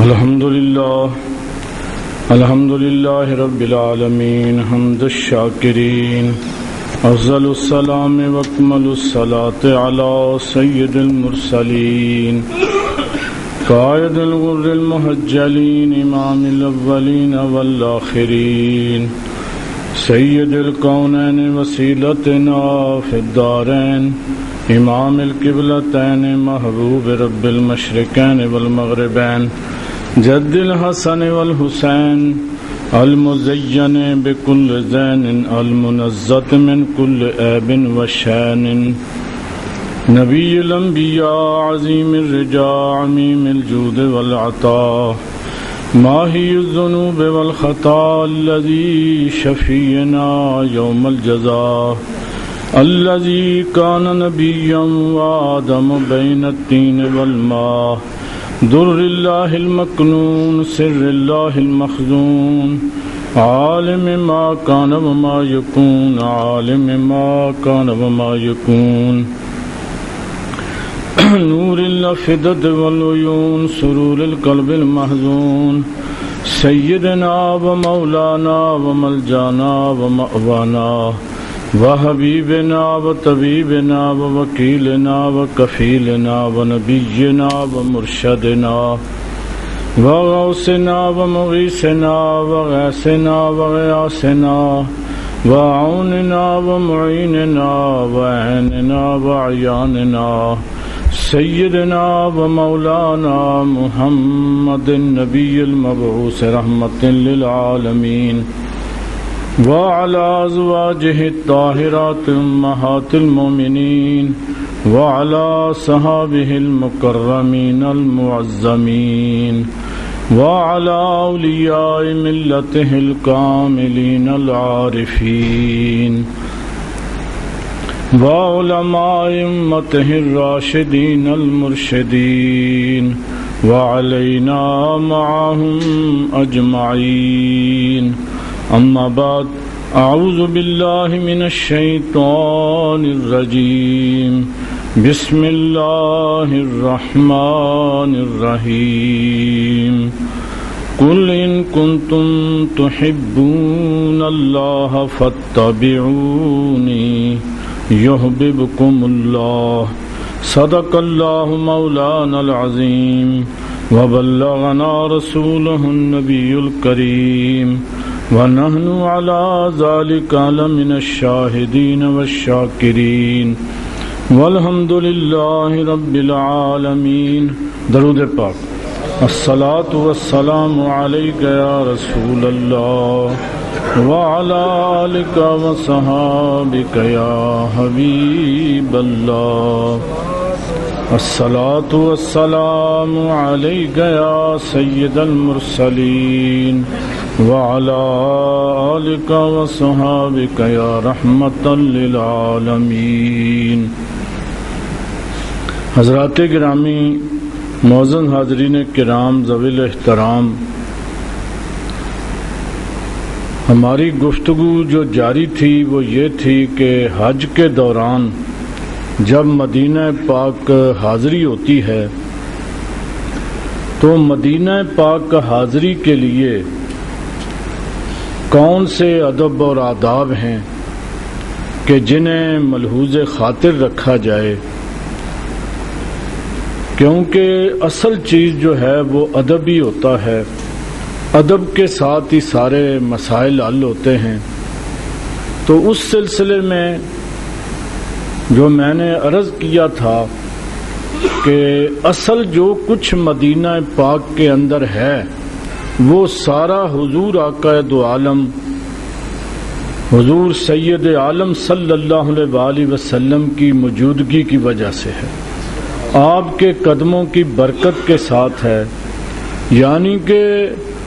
الحمد لله رب العالمين حمد الشاكرين أفضل السلام وأكمل الصلاة على سيد المرسلين قائد الغر المهجلين إمام الأولين والآخرين سيد الكونين وسيلتنا في الدارين امام القبلتين محبوب رب المشرقين والمغربين جد الحسن والحسين المزين بكل زين المنزة من كل عيب وشان نبي الأنبياء عظيم الرجاء عميم الجود والعطاء ماهي الذنوب والخطا الذي شفينا يوم الجزاء الذي كان نبيا وآدم بين الطين والماء در الله المكنون سر الله المخزون عالم ما كان وما يكون عالم ما كان وما يكون نور الأفئدة والعيون سرور القلب المحزون سيدنا ومولانا وملجانا ومأوانا وحبیبنا وطبیبنا ووکیلنا وکفیلنا ونبینا ومرشدنا وغوثنا ومغیثنا وغیثنا وغیاثنا وعوننا ومعیننا وعیننا وعیاننا سیدنا ومولانا محمد النبی المبعوث رحمت للعالمین وعلى أزواجه الطاهرات أمهات المؤمنين وعلى صحابه المكرمين المعظمين وعلى أولياء ملته الكاملين العارفين وعلماء أمته الراشدين المرشدين وعلينا معهم أجمعين اما بعد اعوذ باللہ من الشیطان الرجیم بسم اللہ الرحمن الرحیم قل ان کنتم تحبون اللہ فاتبعونی یحببکم اللہ صدق اللہ مولانا العظیم وبلغنا رسولہ النبی الکریم ونحن على ذلك لمن الشاهدين والشاكرين والحمد لله رب العالمين درود پاک الصلاة والسلام عليك يا رسول الله وعلى آلك وصحابك يا حبيب الله الصلاة والسلام عليك يا سيد المرسلين وعلى آلك وصحابك يا رحمة للعالمين حضرات گرامی معزز حاضرین کرام ذوی الاحترام، ہماری گفتگو جو جاری تھی وہ یہ تھی کہ حج کے دوران جب مدینہ پاک حاضری ہوتی ہے تو مدینہ پاک حاضری کے لیے کون سے ادب اور آداب ہیں کہ جنہیں ملحوظ خاطر رکھا جائے، کیونکہ اصل چیز جو ہے وہ ادب ہی ہوتا ہے، ادب کے ساتھ ہی سارے مسائل حل ہوتے ہیں۔ تو اس سلسلے میں جو میں نے عرض کیا تھا کہ اصل جو کچھ مدینہ پاک کے اندر ہے وہ سارا حضور آقا دو عالم حضور سید عالم صلی اللہ علیہ وآلہ وسلم کی موجودگی کی وجہ سے ہے، آپ کے قدموں کی برکت کے ساتھ ہے، یعنی کہ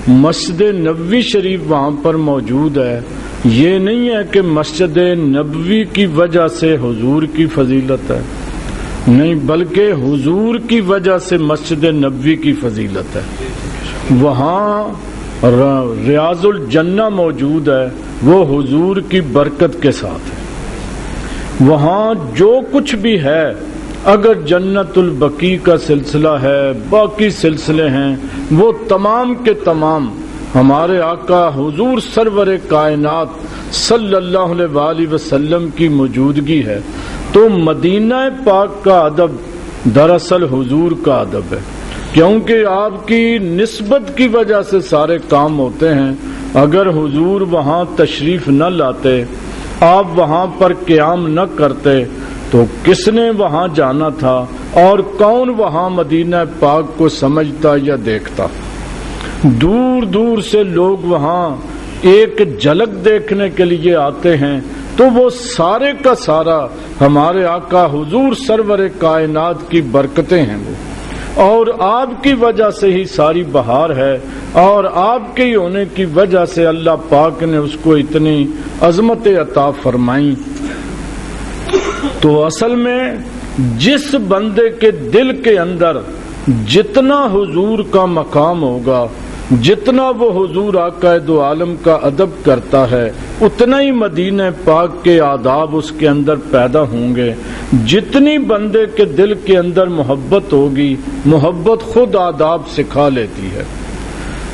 مسجد نبوی شریف وہاں پر موجود ہے۔ یہ نہیں ہے کہ مسجد نبوی کی وجہ سے حضور کی فضیلت ہے، نہیں، بلکہ حضور کی وجہ سے مسجد نبوی کی فضیلت ہے۔ وہاں ریاض الجنہ موجود ہے، وہ حضور کی برکت کے ساتھ ہے۔ وہاں جو کچھ بھی ہے اگر جنت البقیع کا سلسلہ ہے، باقی سلسلے ہیں، وہ تمام کے تمام ہمارے آقا حضور سرور کائنات صلی اللہ علیہ وآلہ وسلم کی موجودگی ہے، تو مدینہ پاک کا ادب دراصل حضور کا ادب ہے، کیونکہ آپ کی نسبت کی وجہ سے سارے کام ہوتے ہیں۔ اگر حضور وہاں تشریف نہ لاتے، آپ وہاں پر قیام نہ کرتے، تو کس نے وہاں جانا تھا اور کون وہاں مدینہ پاک کو سمجھتا یا دیکھتا؟ دور دور سے لوگ وہاں ایک جھلک دیکھنے کے لیے آتے ہیں، تو وہ سارے کا سارا ہمارے آقا حضور سرور کائنات کی برکتیں ہیں وہ، اور آپ کی وجہ سے ہی ساری بہار ہے، اور آپ کے ہونے کی وجہ سے اللہ پاک نے اس کو اتنی عظمت عطا فرمائی۔ تو اصل میں جس بندے کے دل کے اندر جتنا حضور کا مقام ہوگا، جتنا وہ حضور آقا دو عالم کا ادب کرتا ہے، اتنا ہی مدینہ پاک کے آداب اس کے اندر پیدا ہوں گے۔ جتنی بندے کے دل کے اندر محبت ہوگی، محبت خود آداب سکھا لیتی ہے۔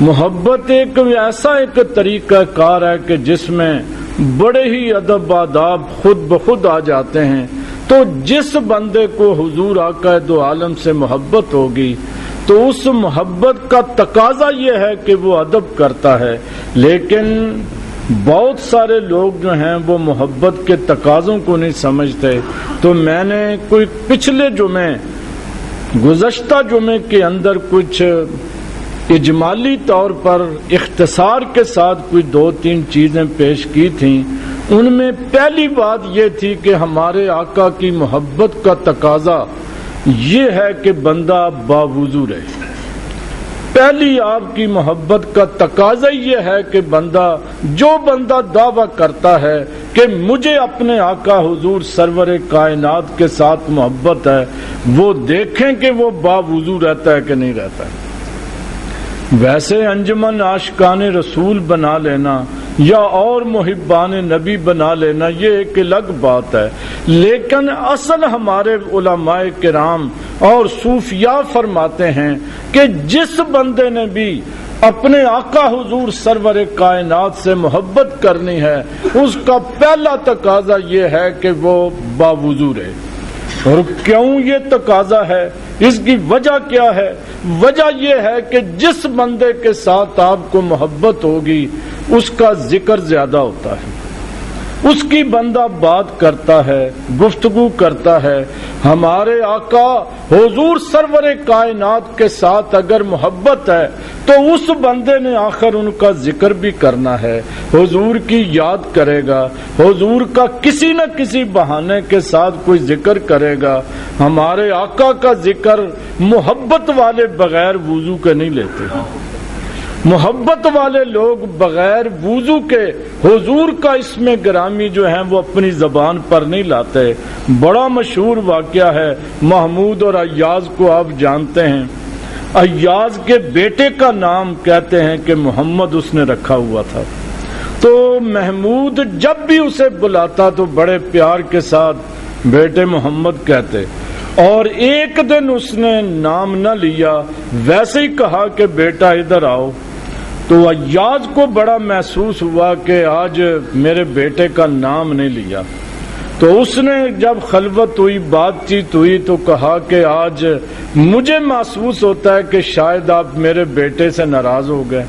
محبت ایک ایسا ایک طریقہ کار ہے کہ جس میں بڑے ہی ادب آداب خود بخود آ جاتے ہیں۔ تو جس بندے کو حضور آقا دو عالم سے محبت ہوگی، تو اس محبت کا تقاضا یہ ہے کہ وہ ادب کرتا ہے، لیکن بہت سارے لوگ جو ہیں وہ محبت کے تقاضوں کو نہیں سمجھتے۔ تو میں نے کوئی پچھلے جمعے، گزشتہ جمعے کے اندر کچھ اجمالی طور پر اختصار کے ساتھ کوئی 2-3 چیزیں پیش کی تھیں۔ ان میں پہلی بات یہ تھی کہ ہمارے آقا کی محبت کا تقاضا یہ ہے کہ بندہ باوضو رہے۔ پہلی آپ کی محبت کا تقاضا یہ ہے کہ جو بندہ دعویٰ کرتا ہے کہ مجھے اپنے آقا حضور سرور کائنات کے ساتھ محبت ہے، وہ دیکھیں کہ وہ باوضو رہتا ہے کہ نہیں رہتا ہے۔ ویسے انجمن عاشقان رسول بنا لینا یا اور محبان نبی بنا لینا یہ ایک الگ بات ہے، لیکن اصل ہمارے علماء کرام اور صوفیاء فرماتے ہیں کہ جس بندے نے بھی اپنے آقا حضور سرور کائنات سے محبت کرنی ہے، اس کا پہلا تقاضا یہ ہے کہ وہ باوضو رہے۔ اور کیوں یہ تقاضا ہے؟ اس کی وجہ کیا ہے؟ وجہ یہ ہے کہ جس بندے کے ساتھ آپ کو محبت ہوگی اس کا ذکر زیادہ ہوتا ہے، اس کی بندہ بات کرتا ہے، گفتگو کرتا ہے۔ ہمارے آقا حضور سرور کائنات کے ساتھ اگر محبت ہے تو اس بندے نے آخر ان کا ذکر بھی کرنا ہے، حضور کی یاد کرے گا، حضور کا کسی نہ کسی بہانے کے ساتھ کوئی ذکر کرے گا۔ ہمارے آقا کا ذکر محبت والے بغیر وضو کے نہیں لیتے۔ محبت والے لوگ بغیر وضو کے حضور کا اسم گرامی جو ہے وہ اپنی زبان پر نہیں لاتے۔ بڑا مشہور واقعہ ہے، محمود اور ایاز کو آپ جانتے ہیں۔ ایاز کے بیٹے کا نام کہتے ہیں کہ محمد اس نے رکھا ہوا تھا، تو محمود جب بھی اسے بلاتا تو بڑے پیار کے ساتھ بیٹے محمد کہتے، اور ایک دن اس نے نام نہ لیا، ویسے ہی کہا کہ بیٹا ادھر آؤ۔ تو ایاز کو بڑا محسوس ہوا کہ آج میرے بیٹے کا نام نہیں لیا، تو اس نے جب خلوت ہوئی، بات چیت ہوئی، تو کہا کہ آج مجھے محسوس ہوتا ہے کہ شاید آپ میرے بیٹے سے ناراض ہو گئے۔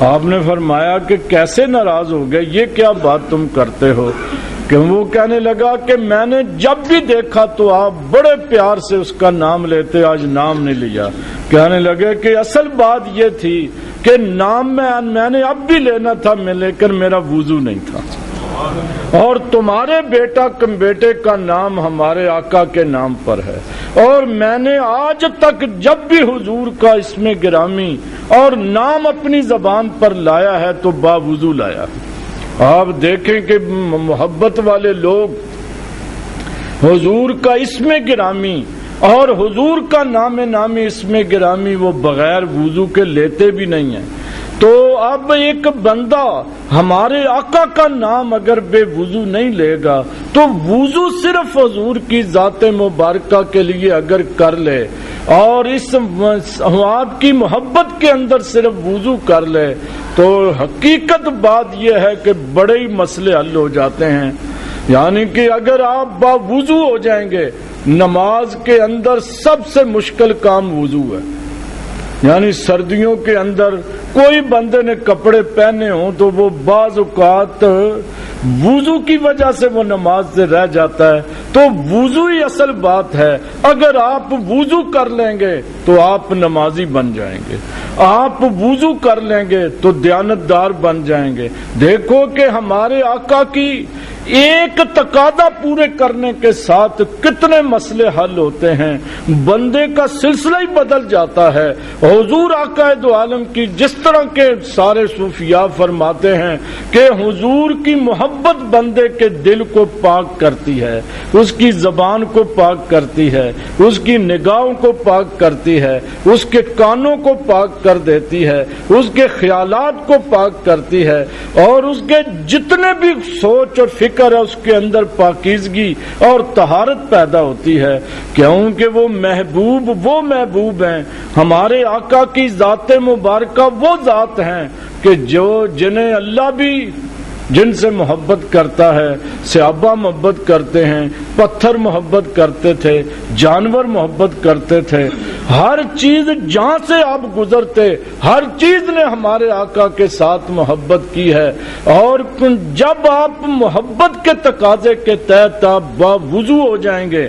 آپ نے فرمایا کہ کیسے ناراض ہو گئے، یہ کیا بات تم کرتے ہو؟ کہ وہ کہنے لگا کہ میں نے جب بھی دیکھا تو آپ بڑے پیار سے اس کا نام لیتے، آج نام نہیں لیا۔ کہنے لگے کہ اصل بات یہ تھی کہ نام میں نے اب بھی لینا تھا، لیکن میرا وضو نہیں تھا، اور تمہارے بیٹے کا نام ہمارے آقا کے نام پر ہے، اور میں نے آج تک جب بھی حضور کا اسم گرامی اور نام اپنی زبان پر لایا ہے تو باوضو لایا۔ آپ دیکھیں کہ محبت والے لوگ حضور کا اسم گرامی اور حضور کا نامی اسم گرامی وہ بغیر وضو کے لیتے بھی نہیں ہیں، تو اب ایک بندہ ہمارے آقا کا نام اگر بے وضو نہیں لے گا تو وضو صرف حضور کی ذات مبارکہ کے لیے اگر کر لے اور اس آپ کی محبت کے اندر صرف وضو کر لے تو حقیقت بات یہ ہے کہ بڑے ہی مسئلے حل ہو جاتے ہیں. یعنی کہ اگر آپ باوضو ہو جائیں گے، نماز کے اندر سب سے مشکل کام وضو ہے. یعنی سردیوں کے اندر کوئی بندے نے کپڑے پہنے ہوں تو وہ بعض اوقات وضو کی وجہ سے وہ نماز سے رہ جاتا ہے. تو وضو ہی اصل بات ہے. اگر آپ وضو کر لیں گے تو آپ نمازی بن جائیں گے، آپ وضو کر لیں گے تو دیانتدار بن جائیں گے. دیکھو کہ ہمارے آقا کی ایک تقاضا پورے کرنے کے ساتھ کتنے مسئلے حل ہوتے ہیں، بندے کا سلسلہ ہی بدل جاتا ہے. حضور آقا دو عالم کی جس طرح کے سارے صوفیاء فرماتے ہیں کہ حضور کی محبت بندے کے دل کو پاک کرتی ہے، اس کی زبان کو پاک کرتی ہے، اس کی نگاہوں کو پاک کرتی ہے، اس کے کانوں کو پاک کر دیتی ہے، اس کے خیالات کو پاک کرتی ہے، اور اس کے جتنے بھی سوچ اور فکر ہے اس کے اندر پاکیزگی اور طہارت پیدا ہوتی ہے. کیونکہ وہ محبوب ہیں. ہمارے آقا کی ذات مبارکہ وہ ذات ہیں کہ جنہیں اللہ بھی جن سے محبت کرتا ہے. صحابہ محبت کرتے ہیں، پتھر محبت کرتے تھے، جانور محبت کرتے تھے. ہر چیز جہاں سے آپ گزرتے ہر چیز نے ہمارے آقا کے ساتھ محبت کی ہے. اور جب آپ محبت کے تقاضے کے تحت آپ باوضو ہو جائیں گے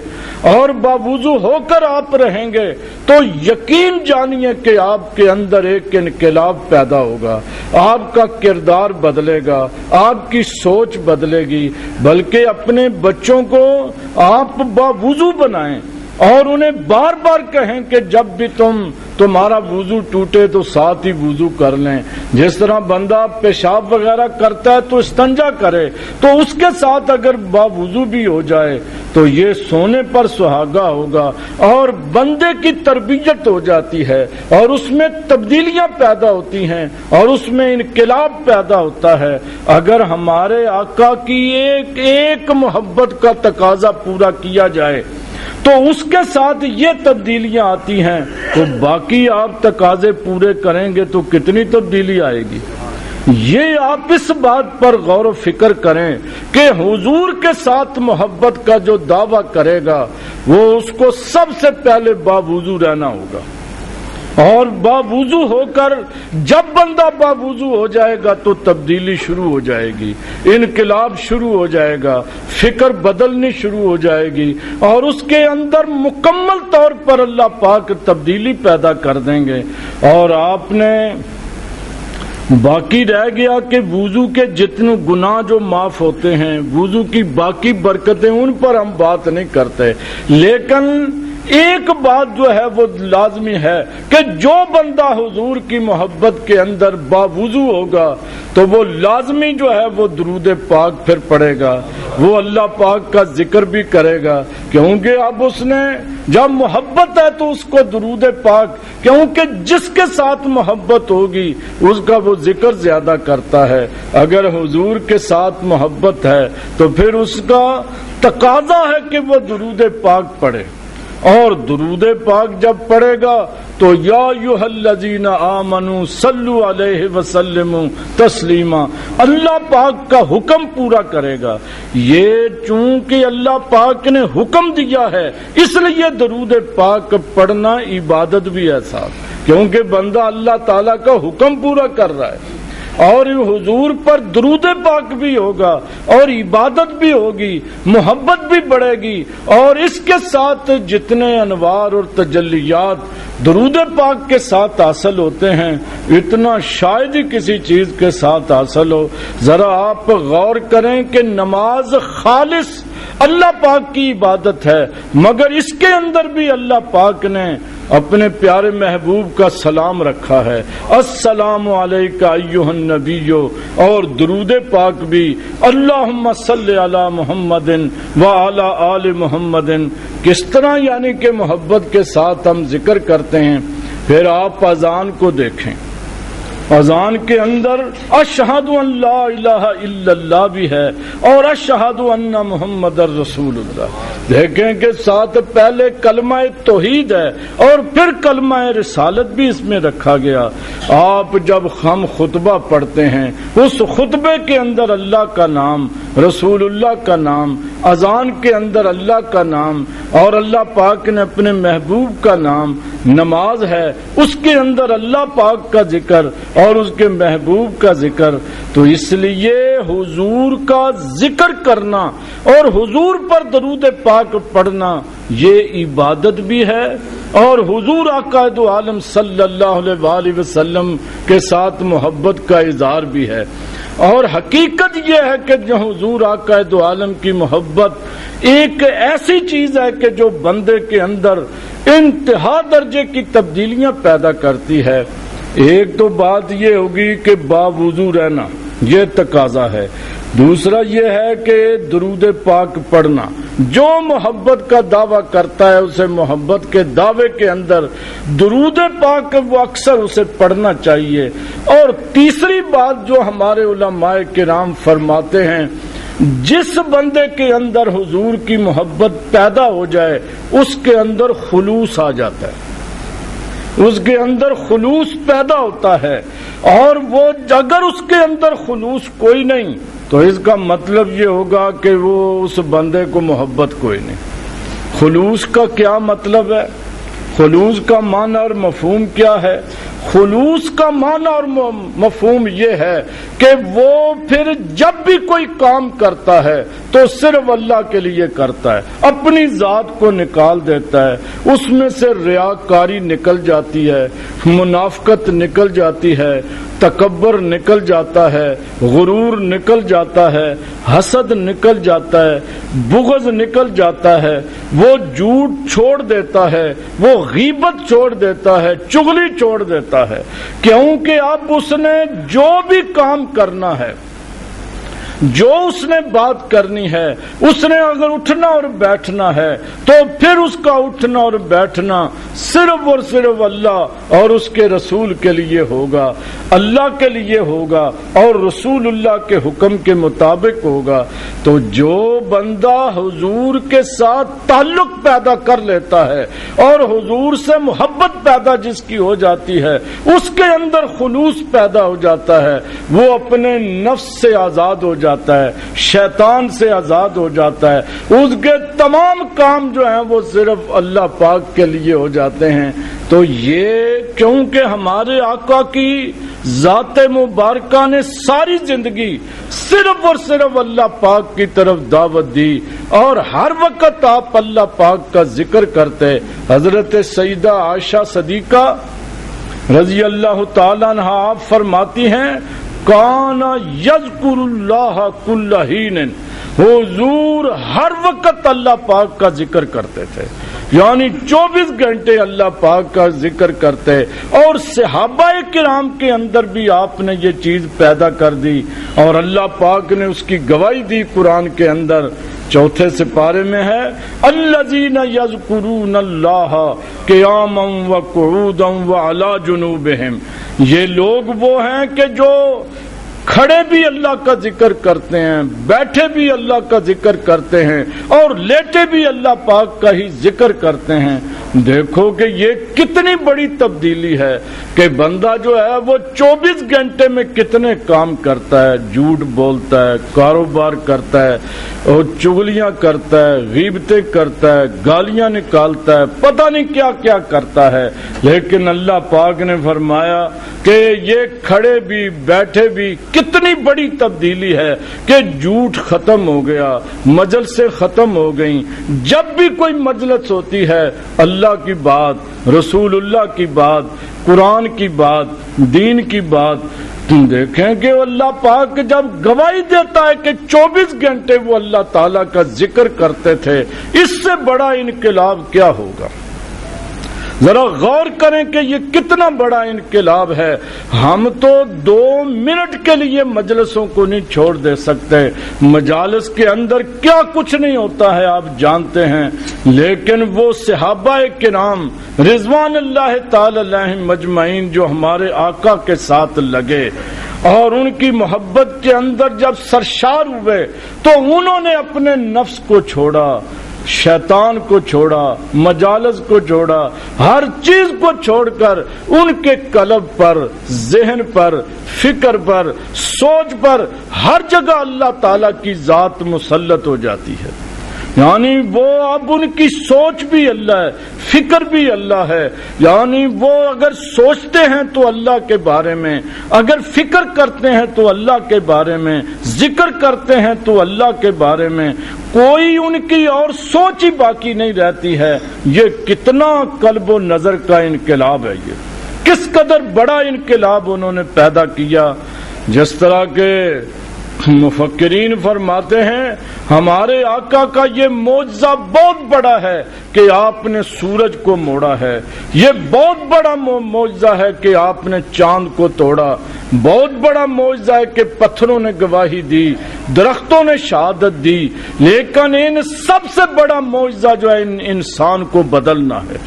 اور باوضو ہو کر آپ رہیں گے تو یقین جانیے کہ آپ کے اندر ایک انقلاب پیدا ہوگا. آپ کا کردار بدلے گا، آپ کی سوچ بدلے گی. بلکہ اپنے بچوں کو آپ باوضو بنائیں اور انہیں بار بار کہیں کہ جب بھی تمہارا وضو ٹوٹے تو ساتھ ہی وضو کر لیں. جس طرح بندہ پیشاب وغیرہ کرتا ہے تو استنجا کرے، تو اس کے ساتھ اگر باوضو بھی ہو جائے تو یہ سونے پر سہاگا ہوگا اور بندے کی تربیت ہو جاتی ہے اور اس میں تبدیلیاں پیدا ہوتی ہیں اور اس میں انقلاب پیدا ہوتا ہے. اگر ہمارے آقا کی ایک محبت کا تقاضا پورا کیا جائے تو اس کے ساتھ یہ تبدیلیاں آتی ہیں، تو باقی آپ تقاضے پورے کریں گے تو کتنی تبدیلی آئے گی. یہ آپ اس بات پر غور و فکر کریں کہ حضور کے ساتھ محبت کا جو دعویٰ کرے گا وہ اس کو سب سے پہلے باوضو رہنا ہوگا. اور باوضو ہو کر جب بندہ باوضو ہو جائے گا تو تبدیلی شروع ہو جائے گی، انقلاب شروع ہو جائے گا، فکر بدلنی شروع ہو جائے گی اور اس کے اندر مکمل طور پر اللہ پاک تبدیلی پیدا کر دیں گے. اور آپ نے باقی رہ گیا کہ وضو کے جتنے گناہ جو معاف ہوتے ہیں، وضو کی باقی برکتیں، ان پر ہم بات نہیں کرتے. لیکن ایک بات جو ہے وہ لازمی ہے کہ جو بندہ حضور کی محبت کے اندر باوضو ہوگا تو وہ لازمی جو ہے وہ درود پاک پھر پڑھے گا، وہ اللہ پاک کا ذکر بھی کرے گا. کیونکہ اب اس نے جب محبت ہے تو اس کو درود پاک، کیونکہ جس کے ساتھ محبت ہوگی اس کا وہ ذکر زیادہ کرتا ہے. اگر حضور کے ساتھ محبت ہے تو پھر اس کا تقاضا ہے کہ وہ درود پاک پڑھے. اور درود پاک جب پڑھے گا تو یا ایھا الذین آمنوا صلوا علیہ وسلموا تسلیما، اللہ پاک کا حکم پورا کرے گا. یہ چونکہ اللہ پاک نے حکم دیا ہے اس لیے درود پاک پڑھنا عبادت بھی ہے صاحب، کیونکہ بندہ اللہ تعالیٰ کا حکم پورا کر رہا ہے. اور حضور پر درود پاک بھی ہوگا اور عبادت بھی ہوگی، محبت بھی بڑھے گی. اور اس کے ساتھ جتنے انوار اور تجلیات درود پاک کے ساتھ حاصل ہوتے ہیں اتنا شاید ہی کسی چیز کے ساتھ حاصل ہو. ذرا آپ غور کریں کہ نماز خالص اللہ پاک کی عبادت ہے، مگر اس کے اندر بھی اللہ پاک نے اپنے پیارے محبوب کا سلام رکھا ہے، السلام علیکہ ایھا النبی، اور درود پاک بھی اللہم صلی علی محمد وعلی آل محمد. کس طرح یعنی کہ محبت کے ساتھ ہم ذکر کرتے ہیں. پھر آپ اذان کو دیکھیں، اذان کے اندر اشہد ان لا الہ الا اللہ بھی ہے اور اشہد ان محمد رسول اللہ. دیکھیں کہ ساتھ پہلے کلمہ توحید ہے اور پھر کلمہ رسالت بھی اس میں رکھا گیا. آپ جب ہم خطبہ پڑھتے ہیں اس خطبے کے اندر اللہ کا نام، رسول اللہ کا نام، اذان کے اندر اللہ کا نام اور اللہ پاک نے اپنے محبوب کا نام، نماز ہے اس کے اندر اللہ پاک کا ذکر اور اس کے محبوب کا ذکر. تو اس لیے حضور کا ذکر کرنا اور حضور پر درود پاک پڑھنا یہ عبادت بھی ہے اور حضور آقا دو عالم صلی اللہ علیہ وآلہ وسلم کے ساتھ محبت کا اظہار بھی ہے. اور حقیقت یہ ہے کہ جو حضور آقا دو عالم کی محبت ایک ایسی چیز ہے کہ جو بندے کے اندر انتہا درجے کی تبدیلیاں پیدا کرتی ہے. ایک تو بات یہ ہوگی کہ باوضو رہنا، یہ تقاضا ہے. دوسرا یہ ہے کہ درود پاک پڑھنا. جو محبت کا دعویٰ کرتا ہے اسے محبت کے دعوے کے اندر درود پاک وہ اکثر اسے پڑھنا چاہیے. اور تیسری بات جو ہمارے علماء کرام فرماتے ہیں، جس بندے کے اندر حضور کی محبت پیدا ہو جائے اس کے اندر خلوص آ جاتا ہے، اس کے اندر خلوص پیدا ہوتا ہے. اور وہ اگر اس کے اندر خلوص کوئی نہیں تو اس کا مطلب یہ ہوگا کہ وہ اس بندے کو محبت کوئی نہیں. خلوص کا کیا مطلب ہے؟ خلوص کا معنی اور مفہوم کیا ہے؟ خلوص کا معنی اور مفہوم یہ ہے کہ وہ پھر جب بھی کوئی کام کرتا ہے تو صرف اللہ کے لیے کرتا ہے، اپنی ذات کو نکال دیتا ہے. اس میں سے ریاکاری نکل جاتی ہے، منافقت نکل جاتی ہے، تکبر نکل جاتا ہے، غرور نکل جاتا ہے، حسد نکل جاتا ہے، بغض نکل جاتا ہے. وہ جھوٹ چھوڑ دیتا ہے، وہ غیبت چھوڑ دیتا ہے، چغلی چھوڑ دیتا ہے. کیونکہ اب اس نے جو بھی کام کرنا ہے، جو اس نے بات کرنی ہے، اس نے اگر اٹھنا اور بیٹھنا ہے تو پھر اس کا اٹھنا اور بیٹھنا صرف اور صرف اللہ اور اس کے رسول کے لیے ہوگا، اللہ کے لیے ہوگا اور رسول اللہ کے حکم کے مطابق ہوگا. تو جو بندہ حضور کے ساتھ تعلق پیدا کر لیتا ہے اور حضور سے محبت پیدا جس کی ہو جاتی ہے، اس کے اندر خلوص پیدا ہو جاتا ہے. وہ اپنے نفس سے آزاد ہو جاتا ہے، شیطان سے آزاد ہو جاتا ہے. اس کے تمام کام جو ہیں وہ صرف اللہ پاک کے لیے ہو جاتے ہیں. تو یہ کیونکہ ہمارے آقا کی ذات مبارکہ نے ساری زندگی صرف اور صرف اللہ پاک کی طرف دعوت دی اور ہر وقت آپ اللہ پاک کا ذکر کرتے. حضرت سیدہ عائشہ صدیقہ رضی اللہ تعالیٰ عنہا آپ فرماتی ہیں کان یذکر اللہ کل حین، حضور ہر وقت اللہ پاک کا ذکر کرتے تھے، یعنی 24 گھنٹے اللہ پاک کا ذکر کرتے. اور صحابہ کرام کے اندر بھی آپ نے یہ چیز پیدا کر دی اور اللہ پاک نے اس کی گواہی دی. قرآن کے اندر 4 سپارے میں ہے الذین یذکرون اللہ قیاما وقعودا وعلی جنوبہم. یہ لوگ وہ ہیں کہ جو کھڑے بھی اللہ کا ذکر کرتے ہیں، بیٹھے بھی اللہ کا ذکر کرتے ہیں اور لیٹے بھی اللہ پاک کا ہی ذکر کرتے ہیں. دیکھو کہ یہ کتنی بڑی تبدیلی ہے کہ بندہ جو ہے وہ 24 گھنٹے میں کتنے کام کرتا ہے، جھوٹ بولتا ہے، کاروبار کرتا ہے اور چغلیاں کرتا ہے، غیبتیں کرتا ہے، گالیاں نکالتا ہے، پتہ نہیں کیا کیا کرتا ہے. لیکن اللہ پاک نے فرمایا کہ یہ کھڑے بھی بیٹھے بھی کتنی بڑی تبدیلی ہے کہ جھوٹ ختم ہو گیا، مجلسیں ختم ہو گئیں. جب بھی کوئی مجلس ہوتی ہے اللہ کی بات، رسول اللہ کی بات، قرآن کی بات، دین کی بات، تم دیکھیں کہ اللہ پاک جب گواہی دیتا ہے کہ 24 گھنٹے وہ اللہ تعالیٰ کا ذکر کرتے تھے، اس سے بڑا انقلاب کیا ہوگا. ذرا غور کریں کہ یہ کتنا بڑا انقلاب ہے. ہم تو 2 منٹ کے لیے مجلسوں کو نہیں چھوڑ دے سکتے. مجالس کے اندر کیا کچھ نہیں ہوتا ہے آپ جانتے ہیں، لیکن وہ صحابہ کرام رضوان اللہ تعالی علیہم مجمعین جو ہمارے آقا کے ساتھ لگے اور ان کی محبت کے اندر جب سرشار ہوئے تو انہوں نے اپنے نفس کو چھوڑا، شیطان کو چھوڑا، مجالس کو چھوڑا، ہر چیز کو چھوڑ کر ان کے قلب پر، ذہن پر، فکر پر، سوچ پر ہر جگہ اللہ تعالی کی ذات مسلط ہو جاتی ہے. یعنی وہ اب ان کی سوچ بھی اللہ ہے، فکر بھی اللہ ہے. یعنی وہ اگر سوچتے ہیں تو اللہ کے بارے میں، اگر فکر کرتے ہیں تو اللہ کے بارے میں، ذکر کرتے ہیں تو اللہ کے بارے میں، کوئی ان کی اور سوچ ہی باقی نہیں رہتی ہے. یہ کتنا قلب و نظر کا انقلاب ہے، یہ کس قدر بڑا انقلاب انہوں نے پیدا کیا. جس طرح کے مفکرین فرماتے ہیں ہمارے آقا کا یہ معجزہ بہت بڑا ہے کہ آپ نے سورج کو موڑا ہے، یہ بہت بڑا معجزہ ہے کہ آپ نے چاند کو توڑا، بہت بڑا معجزہ ہے کہ پتھروں نے گواہی دی، درختوں نے شہادت دی، لیکن ان سب سے بڑا معجزہ جو ہے انسان کو بدلنا ہے،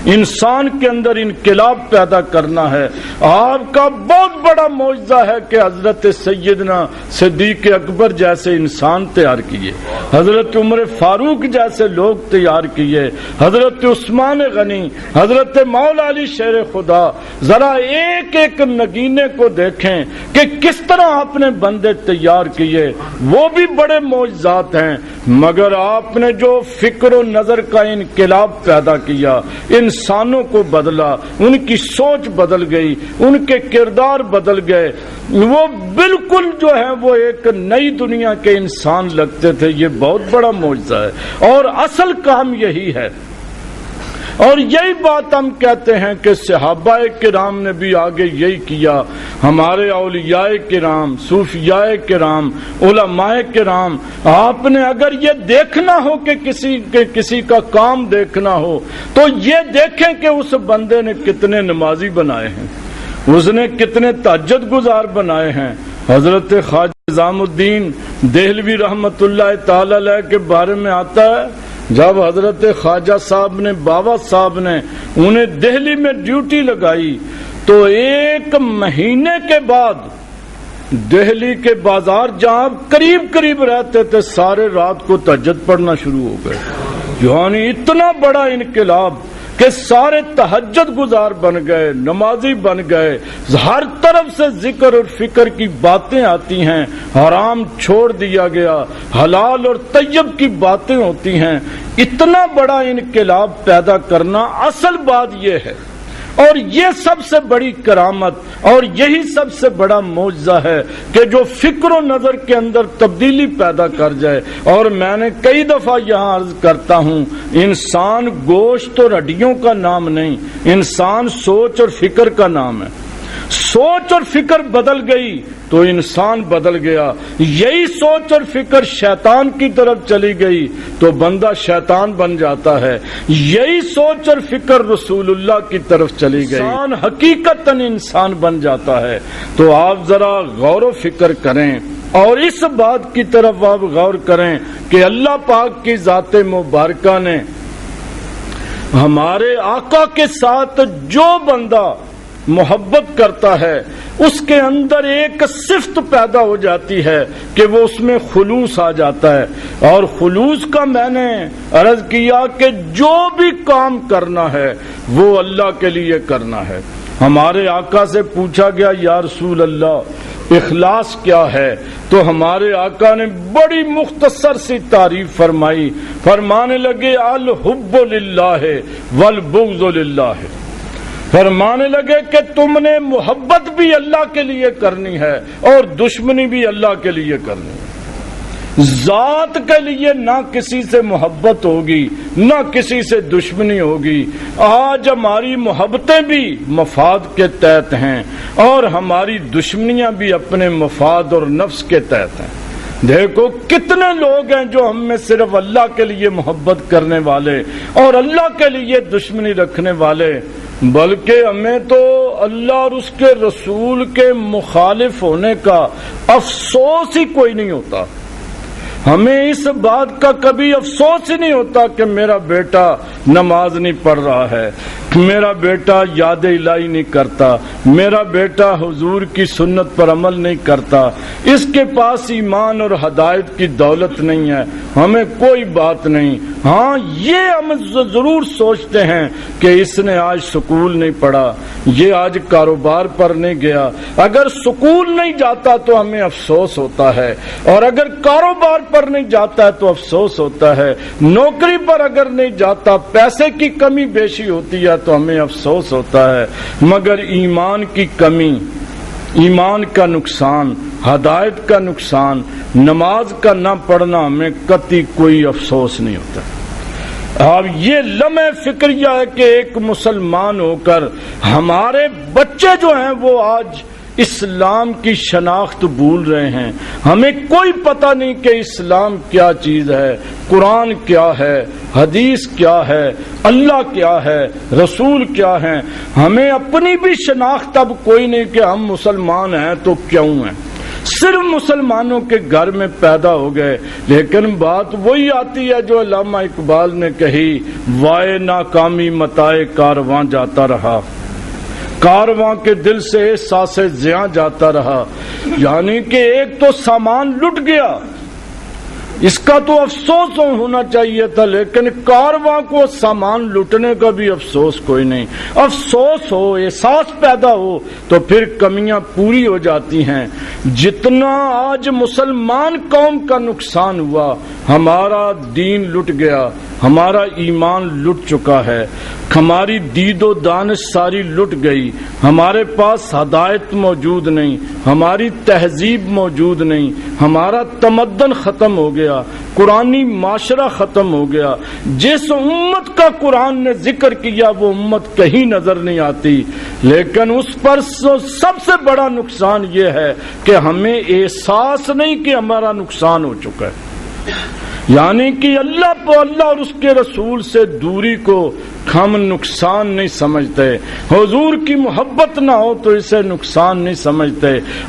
انسان کے اندر انقلاب پیدا کرنا ہے. آپ کا بہت بڑا معجزہ ہے کہ حضرت سیدنا صدیق اکبر جیسے انسان تیار کیے، حضرت عمر فاروق جیسے لوگ تیار کیے، حضرت عثمان غنی، حضرت مولا علی شیر خدا. ذرا ایک ایک نگینے کو دیکھیں کہ کس طرح آپ نے بندے تیار کیے، وہ بھی بڑے معجزات ہیں. مگر آپ نے جو فکر و نظر کا انقلاب پیدا کیا، انسانوں کو بدلا، ان کی سوچ بدل گئی، ان کے کردار بدل گئے، وہ بالکل جو ہے وہ ایک نئی دنیا کے انسان لگتے تھے. یہ بہت بڑا معجزہ ہے اور اصل کام یہی ہے. اور یہی بات ہم کہتے ہیں کہ صحابہ کرام نے بھی آگے یہی کیا. ہمارے اولیاء کرام، صوفیاء کرام، علماء کرام، آپ نے اگر یہ دیکھنا ہو کہ کسی کا کام دیکھنا ہو تو یہ دیکھیں کہ اس بندے نے کتنے نمازی بنائے ہیں، اس نے کتنے تہجد گزار بنائے ہیں. حضرت خواجہ نظام الدین دہلوی رحمت اللہ تعالی علیہ کے بارے میں آتا ہے جب حضرت خواجہ صاحب نے، بابا صاحب نے انہیں دہلی میں ڈیوٹی لگائی تو 1 مہینے کے بعد دہلی کے بازار جہاں قریب قریب رہتے تھے سارے رات کو تہجد پڑھنا شروع ہو گئے. یعنی اتنا بڑا انقلاب کہ سارے تہجد گزار بن گئے، نمازی بن گئے. ہر طرف سے ذکر اور فکر کی باتیں آتی ہیں، حرام چھوڑ دیا گیا، حلال اور طیب کی باتیں ہوتی ہیں. اتنا بڑا انقلاب پیدا کرنا اصل بات یہ ہے، اور یہ سب سے بڑی کرامت اور یہی سب سے بڑا معجزہ ہے کہ جو فکر و نظر کے اندر تبدیلی پیدا کر جائے. اور میں نے کئی دفعہ یہاں عرض کرتا ہوں، انسان گوشت اور ہڈیوں کا نام نہیں، انسان سوچ اور فکر کا نام ہے. سوچ اور فکر بدل گئی تو انسان بدل گیا. یہی سوچ اور فکر شیطان کی طرف چلی گئی تو بندہ شیطان بن جاتا ہے. یہی سوچ اور فکر رسول اللہ کی طرف چلی گئی، انسان حقیقتاً انسان بن جاتا ہے. تو آپ ذرا غور و فکر کریں اور اس بات کی طرف آپ غور کریں کہ اللہ پاک کی ذات مبارکہ نے ہمارے آقا کے ساتھ جو بندہ محبت کرتا ہے اس کے اندر ایک صفت پیدا ہو جاتی ہے کہ وہ اس میں خلوص آ جاتا ہے. اور خلوص کا میں نے عرض کیا کہ جو بھی کام کرنا ہے وہ اللہ کے لیے کرنا ہے. ہمارے آقا سے پوچھا گیا یا رسول اللہ اخلاص کیا ہے، تو ہمارے آقا نے بڑی مختصر سی تعریف فرمائی. فرمانے لگے الحب للہ والبغض للہ. فرمانے لگے کہ تم نے محبت بھی اللہ کے لیے کرنی ہے اور دشمنی بھی اللہ کے لیے کرنی ہے. ذات کے لیے نہ کسی سے محبت ہوگی نہ کسی سے دشمنی ہوگی. آج ہماری محبتیں بھی مفاد کے تحت ہیں اور ہماری دشمنیاں بھی اپنے مفاد اور نفس کے تحت ہیں. دیکھو کتنے لوگ ہیں جو ہم میں صرف اللہ کے لیے محبت کرنے والے اور اللہ کے لیے دشمنی رکھنے والے، بلکہ ہمیں تو اللہ اور اس کے رسول کے مخالف ہونے کا افسوس ہی کوئی نہیں ہوتا۔ ہمیں اس بات کا کبھی افسوس ہی نہیں ہوتا کہ میرا بیٹا نماز نہیں پڑھ رہا ہے، میرا بیٹا یاد الہی نہیں کرتا، میرا بیٹا حضور کی سنت پر عمل نہیں کرتا، اس کے پاس ایمان اور ہدایت کی دولت نہیں ہے، ہمیں کوئی بات نہیں۔ ہاں یہ ہم ضرور سوچتے ہیں کہ اس نے آج سکول نہیں پڑھا، یہ آج کاروبار پر نہیں گیا۔ اگر سکول نہیں جاتا تو ہمیں افسوس ہوتا ہے، اور اگر کاروبار پر نہیں جاتا ہے تو افسوس ہوتا ہے، نوکری پر اگر نہیں جاتا، پیسے کی کمی بیشی ہوتی ہے تو ہمیں افسوس ہوتا ہے، مگر ایمان کی کمی، ایمان کا نقصان، ہدایت کا نقصان، نماز کا نہ پڑھنا ہمیں قطعی کوئی افسوس نہیں ہوتا۔ اب یہ لمحہ فکریہ ہے کہ ایک مسلمان ہو کر ہمارے بچے جو ہیں وہ آج اسلام کی شناخت بھول رہے ہیں، ہمیں کوئی پتہ نہیں کہ اسلام کیا چیز ہے، قرآن کیا ہے، حدیث کیا ہے، اللہ کیا ہے، رسول کیا ہیں، ہمیں اپنی بھی شناخت اب کوئی نہیں کہ ہم مسلمان ہیں تو کیوں ہیں، صرف مسلمانوں کے گھر میں پیدا ہو گئے۔ لیکن بات وہی آتی ہے جو علامہ اقبال نے کہی، وائے ناکامی متائے کارواں جاتا رہا، کارواں کے دل سے احساس زیاں جاتا رہا، یعنی کہ ایک تو سامان لٹ گیا، اس کا تو افسوس ہونا چاہیے تھا، لیکن کارواں کو سامان لٹنے کا بھی افسوس کوئی نہیں۔ افسوس ہو، احساس پیدا ہو تو پھر کمیاں پوری ہو جاتی ہیں۔ جتنا آج مسلمان قوم کا نقصان ہوا، ہمارا دین لٹ گیا، ہمارا ایمان لٹ چکا ہے، ہماری دید و دانش ساری لٹ گئی، ہمارے پاس ہدایت موجود نہیں، ہماری تہذیب موجود نہیں، ہمارا تمدن ختم ہو گیا، قرآنی معاشرہ ختم ہو گیا۔ جس امت کا قرآن نے ذکر کیا وہ امت کہیں نظر نہیں آتی، لیکن اس پر سب سے بڑا نقصان یہ ہے کہ ہمیں احساس نہیں کہ ہمارا نقصان ہو چکا ہے، یعنی کہ اللہ اور اس کے رسول سے دوری کو ہم نقصان نہیں سمجھتے، حضور کی محبت نہ ہو تو اسے نقصان نہیں سمجھتے،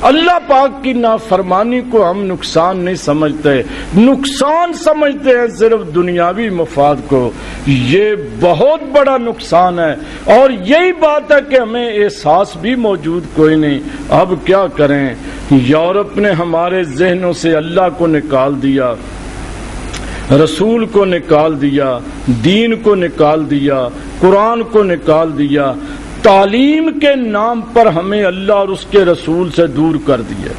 اللہ پاک کی نافرمانی کو ہم نقصان نہیں سمجھتے، نقصان سمجھتے ہیں صرف دنیاوی مفاد کو۔ یہ بہت بڑا نقصان ہے، اور یہی بات ہے کہ ہمیں احساس بھی موجود کوئی نہیں۔ اب کیا کریں؟ یورپ نے ہمارے ذہنوں سے اللہ کو نکال دیا، رسول کو نکال دیا، دین کو نکال دیا، قرآن کو نکال دیا، تعلیم کے نام پر ہمیں اللہ اور اس کے رسول سے دور کر دیا۔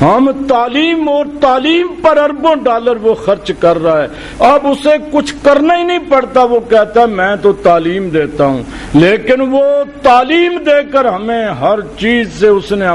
ہم تعلیم اور تعلیم پر اربوں ڈالر وہ خرچ کر رہا ہے، اب اسے کچھ کرنا ہی نہیں پڑتا، وہ کہتا ہے میں تو تعلیم دیتا ہوں، لیکن وہ تعلیم دے کر ہمیں ہر چیز سے اس نے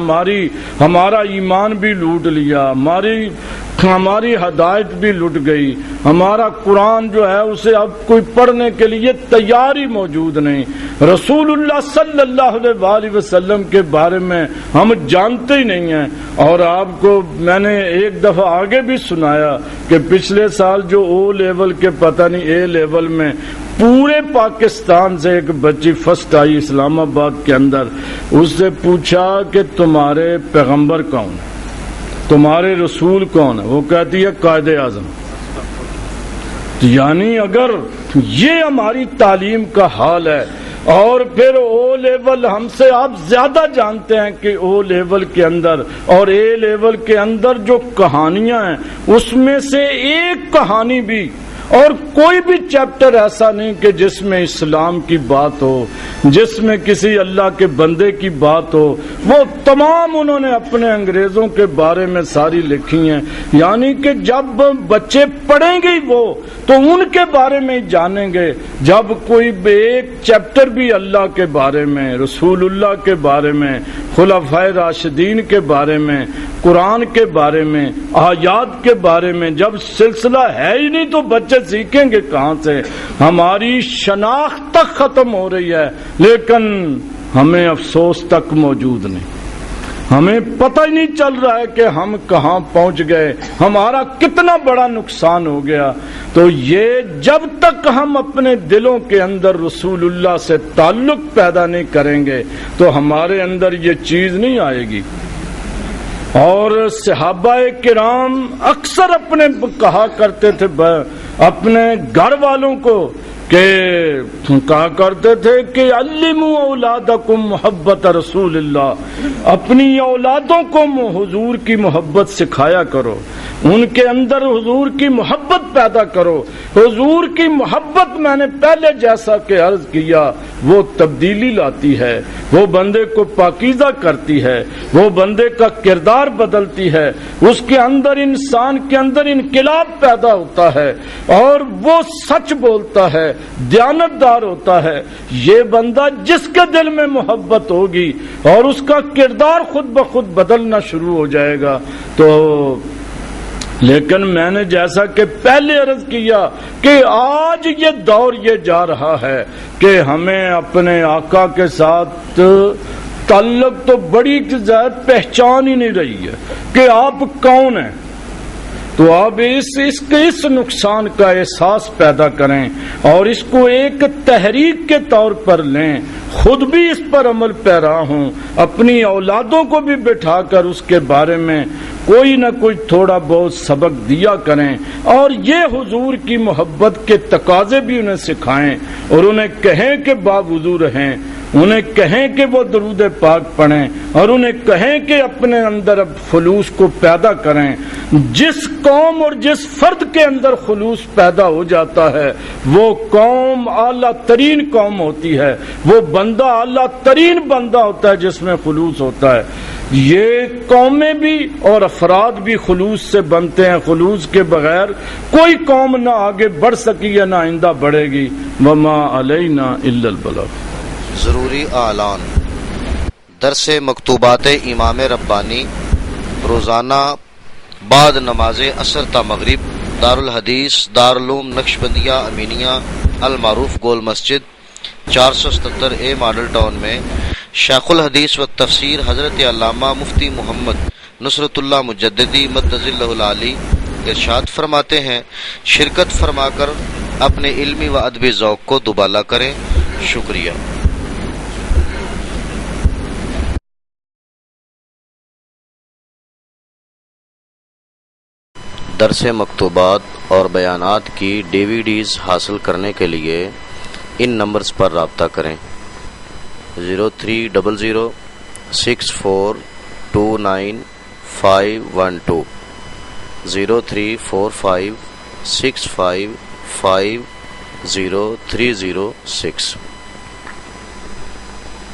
ہمارا ایمان بھی لوٹ لیا، ہماری ہدایت بھی لٹ گئی، ہمارا قرآن جو ہے اسے اب کوئی پڑھنے کے لیے تیار ہی موجود نہیں، رسول اللہ صلی اللہ علیہ وسلم کے بارے میں ہم جانتے ہی نہیں ہیں۔ اور آپ کو میں نے ایک دفعہ آگے بھی سنایا کہ پچھلے سال جو او لیول کے پتہ نہیں اے لیول میں پورے پاکستان سے ایک بچی فرسٹ آئی اسلام آباد کے اندر، اس سے پوچھا کہ تمہارے پیغمبر کون ہے، تمہارے رسول کون ہے؟ وہ کہتی ہے قائد اعظم۔ یعنی اگر یہ ہماری تعلیم کا حال ہے، اور پھر او لیول ہم سے آپ زیادہ جانتے ہیں کہ او لیول کے اندر اور اے لیول کے اندر جو کہانیاں ہیں اس میں سے ایک کہانی بھی اور کوئی بھی چیپٹر ایسا نہیں کہ جس میں اسلام کی بات ہو، جس میں کسی اللہ کے بندے کی بات ہو، وہ تمام انہوں نے اپنے انگریزوں کے بارے میں ساری لکھی ہیں۔ یعنی کہ جب بچے پڑھیں گے وہ تو ان کے بارے میں جانیں گے، جب کوئی ایک چیپٹر بھی اللہ کے بارے میں، رسول اللہ کے بارے میں، خلفائے راشدین کے بارے میں، قرآن کے بارے میں، آیات کے بارے میں جب سلسلہ ہے ہی نہیں تو بچے سیکھیں گے کہاں سے؟ ہماری شناخت تک ختم ہو رہی ہے، لیکن ہمیں افسوس تک موجود نہیں، ہمیں پتہ ہی نہیں چل رہا ہے کہ ہم کہاں پہنچ گئے، ہمارا کتنا بڑا نقصان ہو گیا۔ تو یہ جب تک ہم اپنے دلوں کے اندر رسول اللہ سے تعلق پیدا نہیں کریں گے تو ہمارے اندر یہ چیز نہیں آئے گی۔ اور صحابہ کرام اکثر اپنے کہا کرتے تھے اپنے گھر والوں کو کہ کہا کرتے تھے کہ علموا اولادکم محبت رسول اللہ، اپنی اولادوں کو حضور کی محبت سکھایا کرو، ان کے اندر حضور کی محبت پیدا کرو۔ حضور کی محبت میں نے پہلے جیسا کہ عرض کیا وہ تبدیلی لاتی ہے، وہ بندے کو پاکیزہ کرتی ہے، وہ بندے کا کردار بدلتی ہے، اس کے اندر انسان کے اندر انقلاب پیدا ہوتا ہے اور وہ سچ بولتا ہے، دیانتدار ہوتا ہے۔ یہ بندہ جس کے دل میں محبت ہوگی اور اس کا کردار خود بخود بدلنا شروع ہو جائے گا۔ تو لیکن میں نے جیسا کہ پہلے عرض کیا کہ آج یہ دور یہ جا رہا ہے کہ ہمیں اپنے آقا کے ساتھ تعلق تو بڑی زیادہ پہچان ہی نہیں رہی ہے کہ آپ کون ہیں۔ تو آپ اس نقصان کا احساس پیدا کریں اور اس کو ایک تحریک کے طور پر لیں، خود بھی اس پر عمل پیرا ہوں، اپنی اولادوں کو بھی بٹھا کر اس کے بارے میں کوئی نہ کوئی تھوڑا بہت سبق دیا کریں اور یہ حضور کی محبت کے تقاضے بھی انہیں سکھائیں اور انہیں کہیں کہ باوضو رہیں، انہیں کہیں کہ وہ درود پاک پڑھیں اور انہیں کہیں کہ اپنے اندر اب خلوص کو پیدا کریں۔ جس قوم اور جس فرد کے اندر خلوص پیدا ہو جاتا ہے وہ قوم اعلیٰ ترین قوم ہوتی ہے، وہ بندہ اعلیٰ ترین بندہ ہوتا ہے جس میں خلوص ہوتا ہے۔ یہ قومیں بھی اور افراد بھی خلوص سے بنتے ہیں، خلوص کے بغیر کوئی قوم نہ آگے بڑھ سکی ہے نہ آئندہ بڑھے گی۔ وما علینا الا البلاغ۔ ضروری اعلان: درس مکتوبات امام ربانی روزانہ بعد نماز عصر تا مغرب دارالحدیث دارالعلوم نقشبندیہ امینیہ المعروف گول مسجد 477 ماڈل ٹاؤن میں شیخ الحدیث و تفسیر حضرت علامہ مفتی محمد نصرت اللہ مجددی مدظ اللہ العالی ارشاد فرماتے ہیں، شرکت فرما کر اپنے علمی و ادبی ذوق کو دوبالا کریں۔ شکریہ۔ درس مکتوبات اور بیانات کی ڈیویڈیز حاصل کرنے کے لیے ان نمبرز پر رابطہ کریں: 0300 6429512 034565503006۔